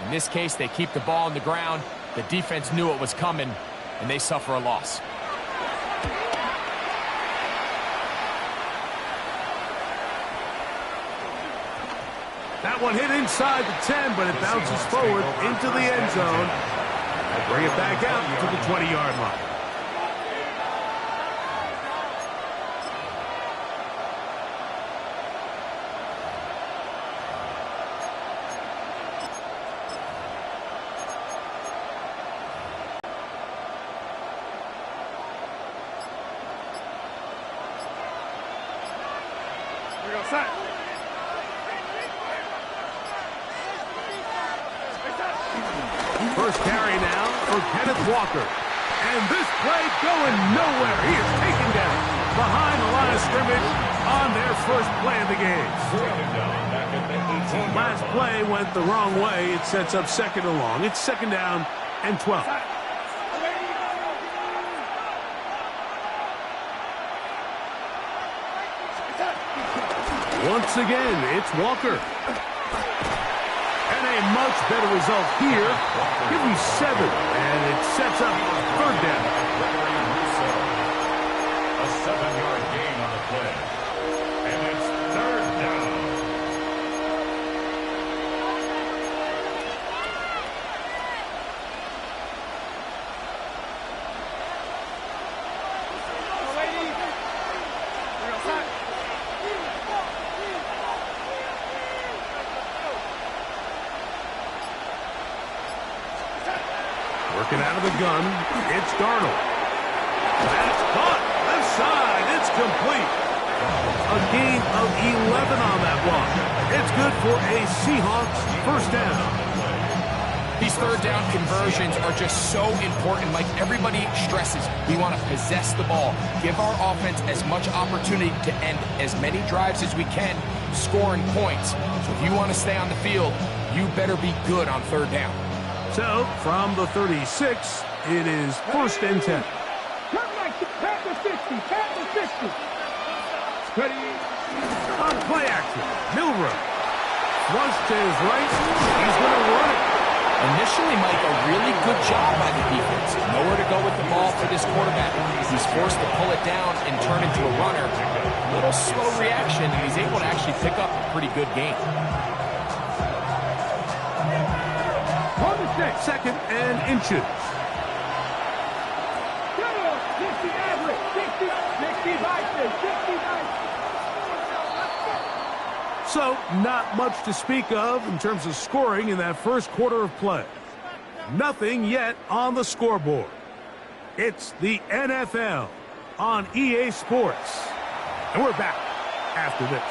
In this case, they keep the ball on the ground. The defense knew it was coming, and they suffer a loss. That one hit inside the 10, but it bounces forward into the end zone. Bring it back out to the 20-yard line. First carry now for Kenneth Walker. And this play going nowhere. He is taken down behind the line of scrimmage on their first play of the game. Last play went the wrong way. It sets up second and long. It's second down and 12. Once again, it's Walker. And a much better result here. Give me 7, and it sets up third down. A 7-yard gain on the play. And it's third down. Working out of the gun, it's Darnold. That's caught. Left side, it's complete. A gain of 11 on that one. It's good for a Seahawks first down. These third down conversions are just so important. Like everybody stresses, we want to possess the ball, give our offense as much opportunity to end as many drives as we can, scoring points. So if you want to stay on the field, you better be good on third down. So, from the 36, it is first and 10. Turn back to the 50, Ready? On play action, Milroe. Flush to his right, he's going to run it. Initially, Mike, a really good job by the defense. Nowhere to go with the ball for this quarterback. He's forced to pull it down and turn into a runner. A little slow reaction, and he's able to actually pick up a pretty good game. Second and inches. So, not much to speak of in terms of scoring in that first quarter of play. Nothing yet on the scoreboard. It's the NFL on EA Sports. And we're back after this.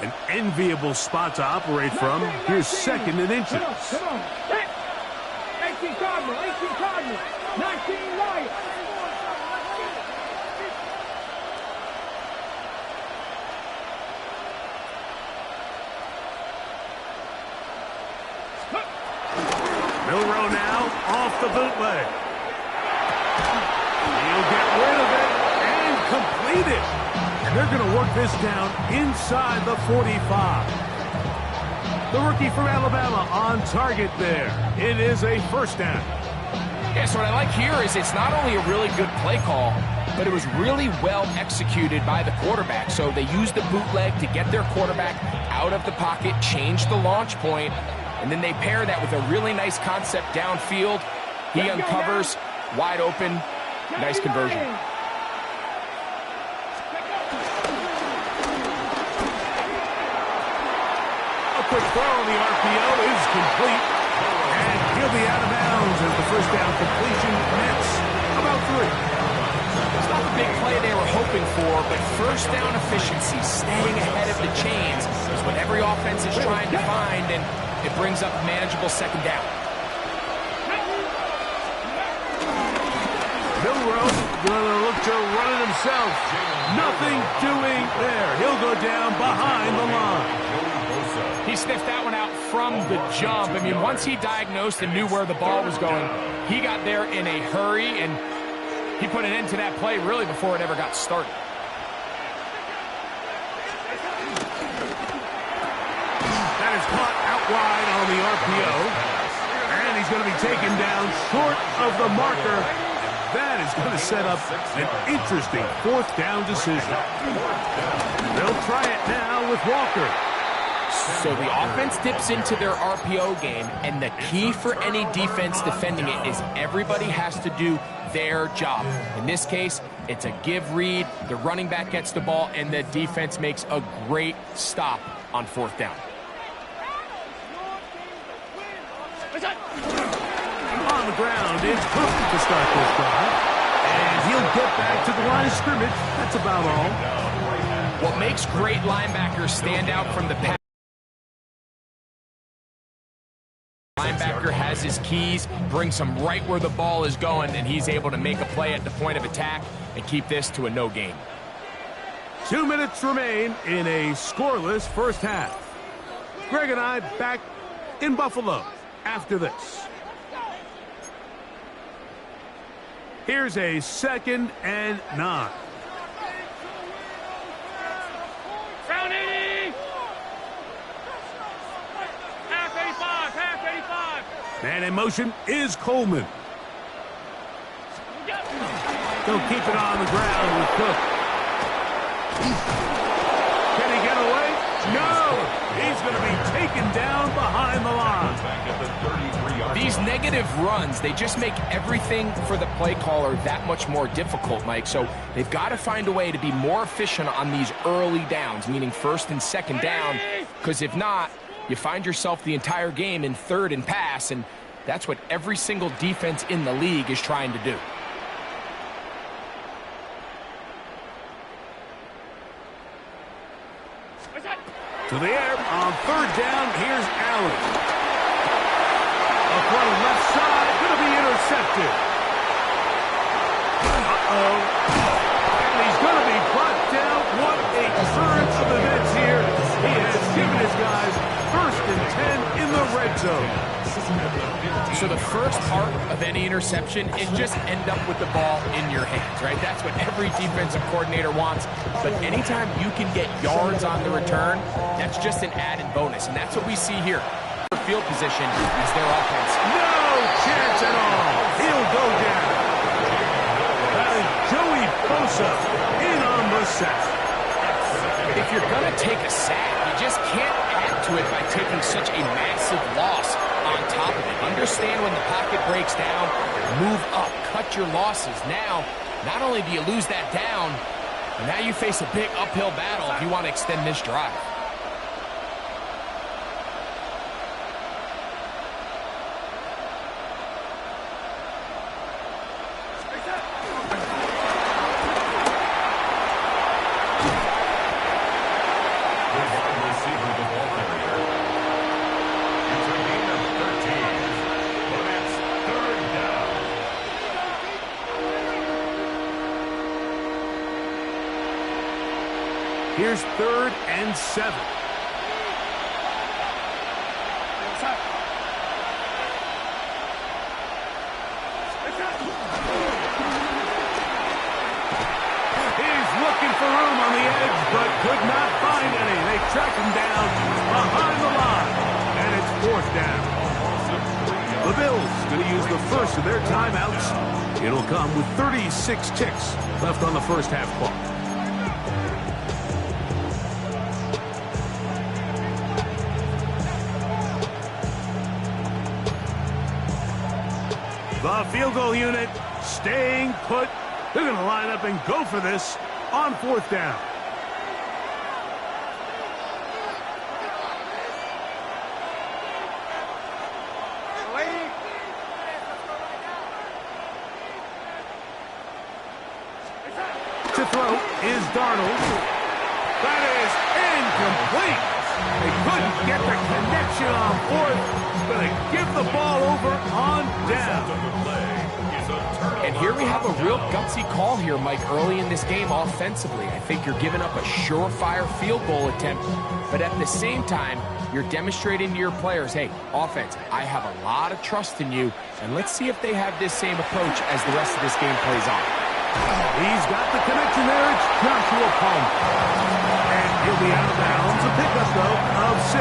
An enviable spot to operate from. Here's second and inches. Come on. 18 Cardinal, 19 Lions. Milroe now off the bootleg. He'll get rid of it and complete it. And they're going to work this down inside the 45. The rookie from Alabama on target there. It is a first down. Yeah, so what I like here is it's not only a really good play call, but it was really well executed by the quarterback. So they used the bootleg to get their quarterback out of the pocket, change the launch point, and then they pair that with a really nice concept downfield. He uncovers, wide open, nice conversion. Quick throw on the RPO is complete, and he'll be out of bounds as the first down completion nets about 3. It's not the big play they were hoping for, but first down efficiency, staying ahead of the chains, is what every offense is trying to find, and it brings up a manageable second down. Milroe going to look to run it himself. Nothing doing there. He'll go down behind the line. He sniffed that one out from the jump. I mean, once he diagnosed and knew where the ball was going, he got there in a hurry, and He put an end to that play really before it ever got started. That is caught out wide on the RPO. And he's going to be taken down short of the marker. That is going to set up an interesting fourth down decision. They'll try it now with Walker. So the offense dips into their RPO game, and the key for any defense defending it is everybody has to do their job. In this case, it's a give read, the running back gets the ball, and the defense makes a great stop on fourth down. On the ground, it's perfect to start this drive. And he'll get back to the line of scrimmage. That's about all. What makes great linebackers stand out from the pass, linebacker has his keys, brings him right where the ball is going, and he's able to make a play at the point of attack and keep this to a no gain. 2 minutes remain in a scoreless first half. Greg and I back in Buffalo after this. Here's a 2nd and 9. Round 80. Half 85. Half 85. Man in motion is Coleman. They'll keep it on the ground with Cook. Can he get away? No! He's going to be taken down behind the line. These negative runs, they just make everything for the play caller that much more difficult, Mike. So they've got to find a way to be more efficient on these early downs, meaning 1st and 2nd down, because if not, you find yourself the entire game in 3rd and pass, and that's what every single defense in the league is trying to do. To the air on 3rd down. Here's Allen. Up on the left side, going to be intercepted. Uh-oh. And he's going to be brought down. What a turn of events here. He has given his guys 1st and 10 in the red zone. So the first part of any interception is just end up with the ball in your hands, right? That's what every defensive coordinator wants. But anytime you can get yards on the return, that's just an added bonus. And that's what we see here. Field position as their offense. No chance at all. He'll go down. That is Joey Bosa in on the sack. If you're going to take a sack, you just can't add to it by taking such a massive loss on top of it. Understand when the pocket breaks down, move up, cut your losses. Now, not only do you lose that down, but now you face a big uphill battle if you want to extend this drive. Here's 3rd and 7. He's looking for room on the edge, but could not find any. They track him down behind the line, and it's 4th down. The Bills going to use the first of their timeouts. It'll come with 36 ticks left on the first half clock. The field goal unit staying put. They're going to line up and go for this on 4th down. To throw is Darnold. That is incomplete. They couldn't get the connection on 4th. Going to give the ball over on down. And here we have a real gutsy call here, Mike, early in this game offensively. I think you're giving up a surefire field goal attempt, but at the same time, you're demonstrating to your players, hey, offense, I have a lot of trust in you, and let's see if they have this same approach as the rest of this game plays on. He's got the connection there. It's Joshua Palmer. And he'll be out of bounds. A pickup, though, of 6.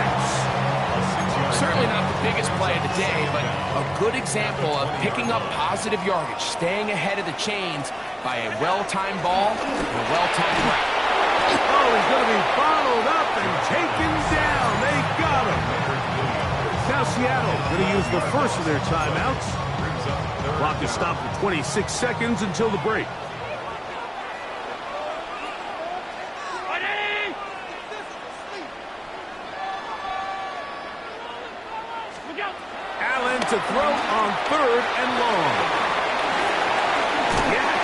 Certainly not the biggest play of the day, but a good example of picking up positive yardage, staying ahead of the chains by a well-timed ball and a well-timed route. Oh, he's going to be bottled up and taken down. They got him. Now Seattle going to use the first of their timeouts. The clock is stopped for 26 seconds until the break. Allen to throw on 3rd and long. Yeah,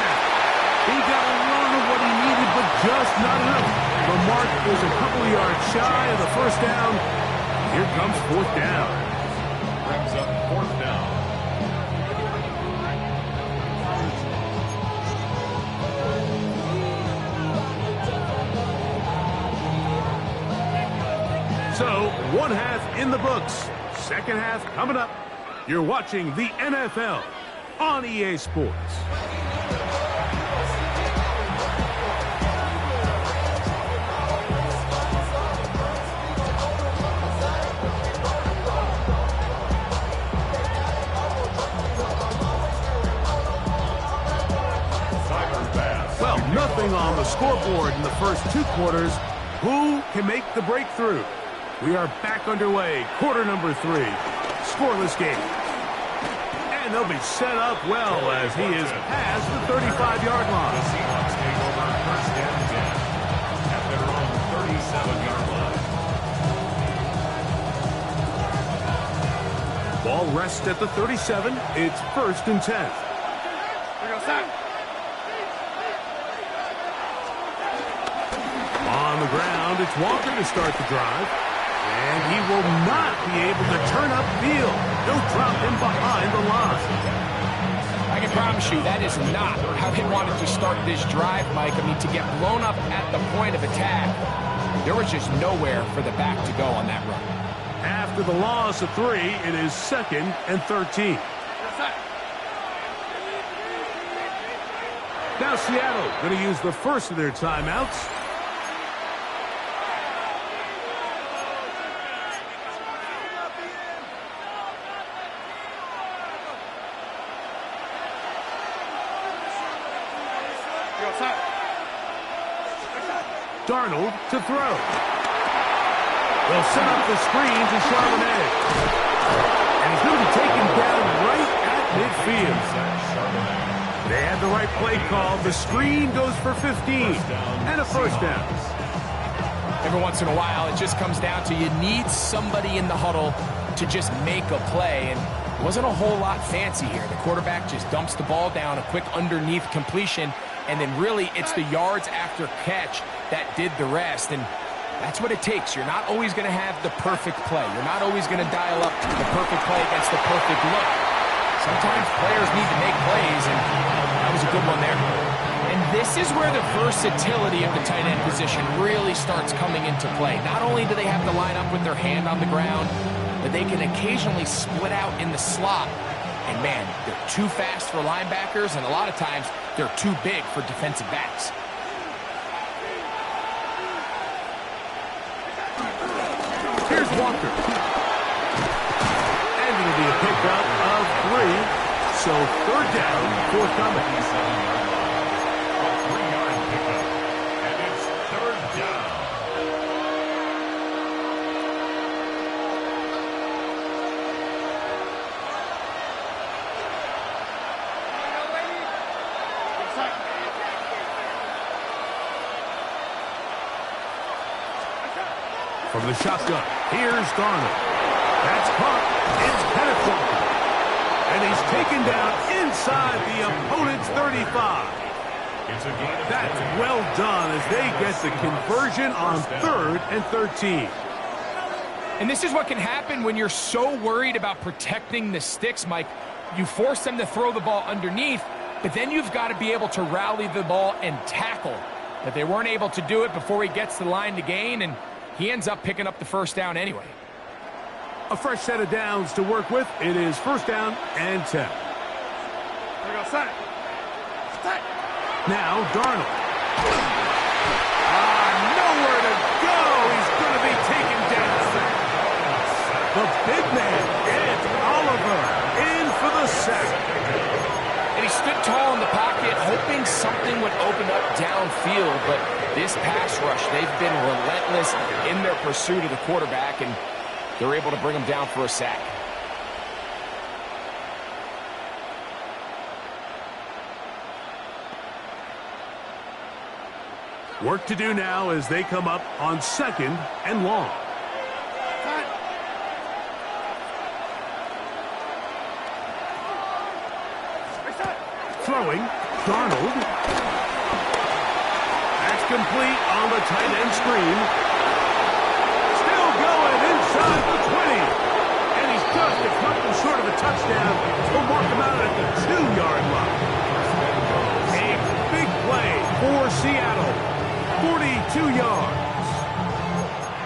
he got a lot of what he needed, but just not enough. The mark is a couple of yards shy of the first down. Here comes 4th down. Brings up 4th down. So, 1 half in the books. 2nd half coming up. You're watching the NFL on EA Sports. Well, nothing on the scoreboard in the first 2 quarters. Who can make the breakthrough? We are back underway. Quarter number 3. Scoreless game. And they'll be set up well as he is past the 35-yard line. The Seahawks take over 1st and 10 at their own 37-yard line. Ball rests at the 37. It's 1st and 10. On the ground, it's Walker to start the drive. And he will not be able to turn upfield. They'll drop him behind the line. I can promise you that is not how they wanted to start this drive, Mike. I mean, to get blown up at the point of attack, there was just nowhere for the back to go on that run. After the loss of 3, it is 2nd and 13. Now Seattle going to use the first of their timeouts. Darnold to throw. They'll set up the screen to Charbonnet. And he's going to be taken down right at midfield. They had the right play call. The screen goes for 15. And a 1st down. Every once in a while, it just comes down to you need somebody in the huddle to just make a play. And it wasn't a whole lot fancy here. The quarterback just dumps the ball down, a quick underneath completion. And then really, it's the yards after catch that did the rest. And that's what it takes. You're not always going to have the perfect play. You're not always going to dial up the perfect play against the perfect look. Sometimes players need to make plays, and that was a good one there. And this is where the versatility of the tight end position really starts coming into play. Not only do they have to line up with their hand on the ground, but they can occasionally split out in the slot. And man, they're too fast for linebackers, and a lot of times they're too big for defensive backs. Here's Walker. And it'll be a pickup of 3. So 3rd down, forthcoming. A 3-yard pickup. And it's 3rd down. From the shotgun, here's Darnold. That's caught. It's Kenneth Walker. And he's taken down inside the opponent's 35. That's well done as they get the conversion on 3rd and 13. And this is what can happen when you're so worried about protecting the sticks, Mike. You force them to throw the ball underneath, but then you've got to be able to rally the ball and tackle. But they weren't able to do it before he gets to the line to gain, and he ends up picking up the 1st down anyway. A fresh set of downs to work with. It is 1st down and 10. Now Darnold. Nowhere to go. He's going to be taken down. The big man, Ed Oliver, in for the sack. And he stood tall in the pocket, hoping something would open up downfield, but this pass rush, they've been relentless in their pursuit of the quarterback, and they're able to bring him down for a sack. Work to do now as they come up on 2nd and long. Throwing, Darnold. That's complete on the tight end screen. Still going inside the 20. And he's just a couple short of a touchdown. He'll mark him out at the 2-yard line. A big play for Seattle. 42 yards.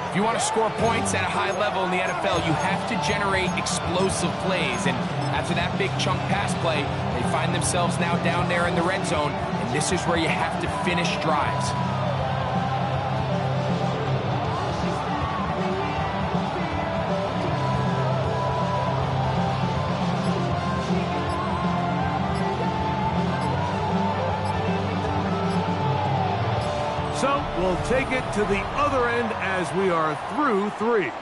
If you want to score points at a high level in the NFL, you have to generate explosive plays. And after that big chunk pass play, they find themselves now down there in the red zone. And this is where you have to finish drives. So we'll take it to the other end as we are through 3.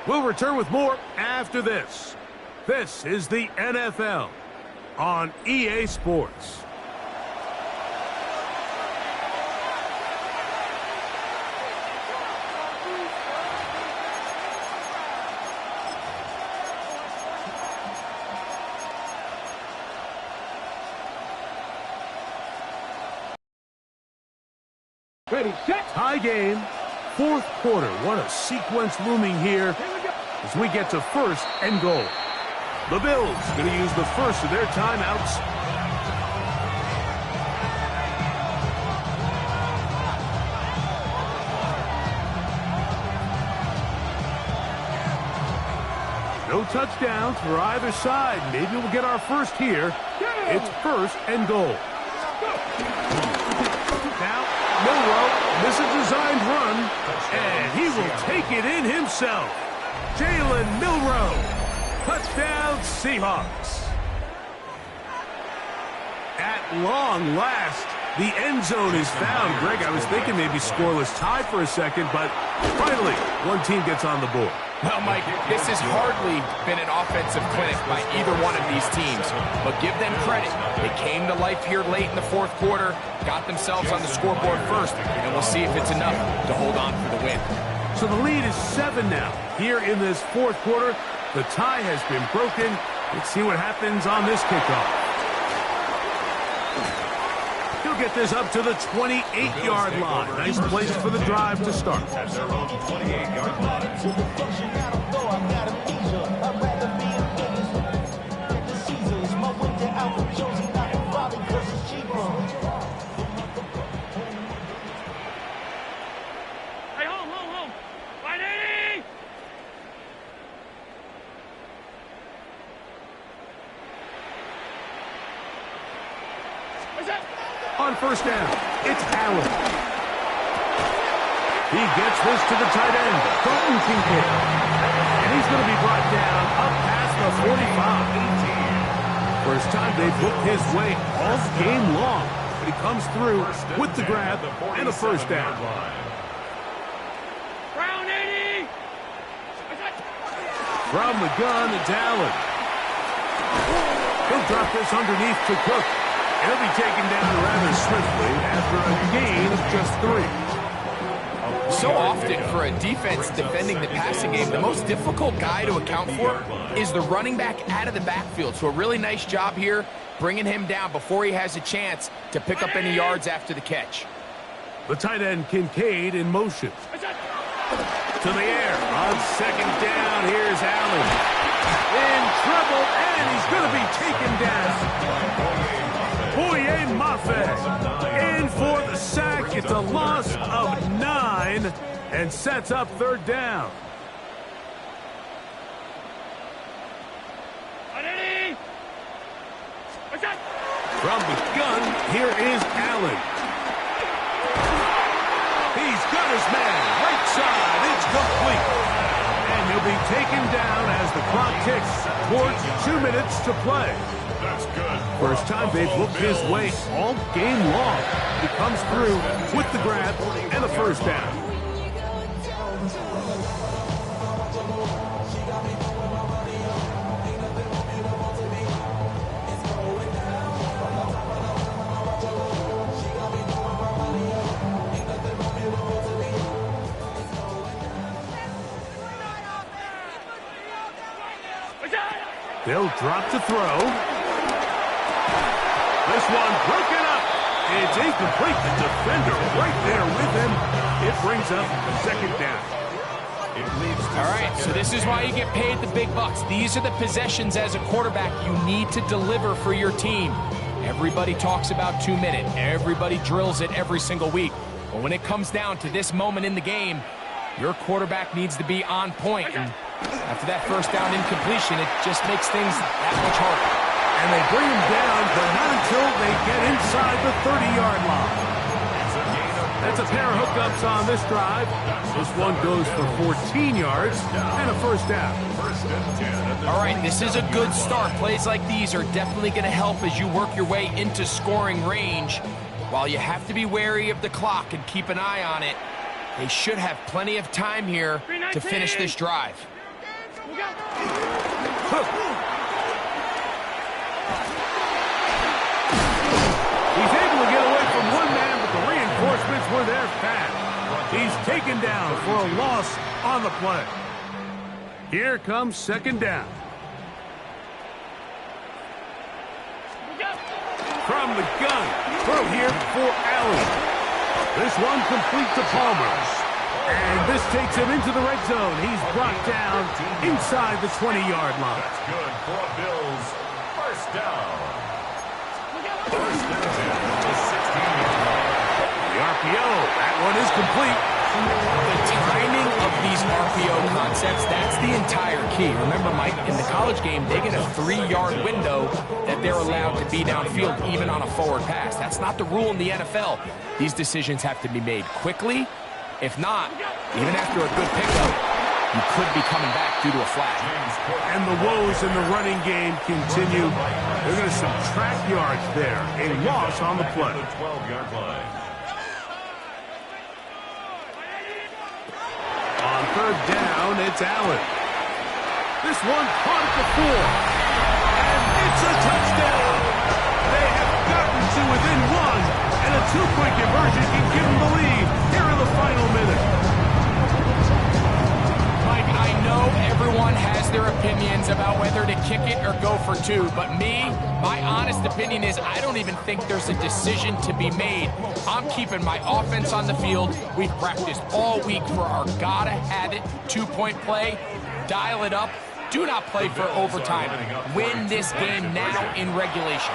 We'll return with more after this. This is the NFL on EA Sports. Ready, set. Tie game, 4th quarter. What a sequence looming here as we get to 1st and goal. The Bills going to use the first of their timeouts. No touchdowns for either side. Maybe we'll get our first here. It's 1st and goal. Now, Milrow, this is a designed run, and he will take it in himself. Jalen Milrow, touchdown Seahawks. At long last, the end zone is found. Greg, I was thinking maybe scoreless tie for a second, but finally, one team gets on the board. Well, Mike, this has hardly been an offensive clinic by either one of these teams. But give them credit. They came to life here late in the 4th quarter, got themselves on the scoreboard first, and we'll see if it's enough to hold on for the win. So the lead is 7 now. Here in this 4th quarter, the tie has been broken. Let's see what happens on this kickoff. He'll get this up to the 28-yard line. Nice place for the drive to start. At their own 28-yard line. Hey, home. 180. What's that? On 1st down, it's Allen. He gets this to the tight end, Dalton Kincaid. And he's going to be brought down up past the 45. First time they've looked his way all game long. But he comes through with the grab and a 1st down. Brown 80. What's that? From the gun, it's Allen. He'll drop this underneath to Cook. He'll be taken down rather swiftly after a gain of just 3. So often for a defense defending the passing game, the most difficult guy to account for is the running back out of the backfield. So a really nice job here bringing him down before he has a chance to pick up any yards after the catch. The tight end Kincaid in motion. What's that? To the air. On 2nd down, here's Allen. In trouble, and he's going to be taken down. Boye Mafe in for the sack. It's a loss of 9 and sets up 3rd down. 180. What's that? From the gun, here is Allen. side. It's complete. And he'll be taken down as the clock ticks towards 2 minutes to play. That's good. First time they've looked his way all game long. He comes through with the grab and the first down. They'll drop to throw. This one broken up. It's incomplete. The defender right there with him. It brings up a second down. All right, so this is why you get paid the big bucks. These are the possessions as a quarterback you need to deliver for your team. Everybody talks about 2 minutes. Everybody drills it every single week. But when it comes down to this moment in the game, your quarterback needs to be on point. And after that first down incompletion, it just makes things that much harder. And they bring him down, but not until they get inside the 30-yard line. That's a pair of hookups on this drive. This one goes for 14 yards and a first down. All right, this is a good start. Plays like these are definitely going to help as you work your way into scoring range. While you have to be wary of the clock and keep an eye on it, they should have plenty of time here to finish this drive. He's able to get away from one man, but the reinforcements were there fast. He's taken down for a loss on the play. Here comes second down. From the gun, throw here for Allen. This one complete to Palmer. And this takes him into the red zone. He's brought down inside the 20-yard line. That's good for Bills. First down. First down at the 16-yard line. The RPO, that one is complete. The timing of these RPO concepts, that's the entire key. Remember, Mike, in the college game, they get a 3-yard window that they're allowed to be downfield even on a forward pass. That's not the rule in the NFL. These decisions have to be made quickly. If not, even after a good pickup, you could be coming back due to a flag. And the woes in the running game continue. They're going to subtract yards there. A loss on the play. The 12-yard line. On third down, it's Allen. This one caught at the 4. And it's a touchdown. They have gotten to within 1. And a 2-point conversion can give them the lead here in the final minute. Mike, I know everyone has their opinions about whether to kick it or go for 2, but my honest opinion is I don't even think there's a decision to be made. I'm keeping my offense on the field. We've practiced all week for our gotta-have-it 2-point play. Dial it up. Do not play for overtime. Win this game now in regulation.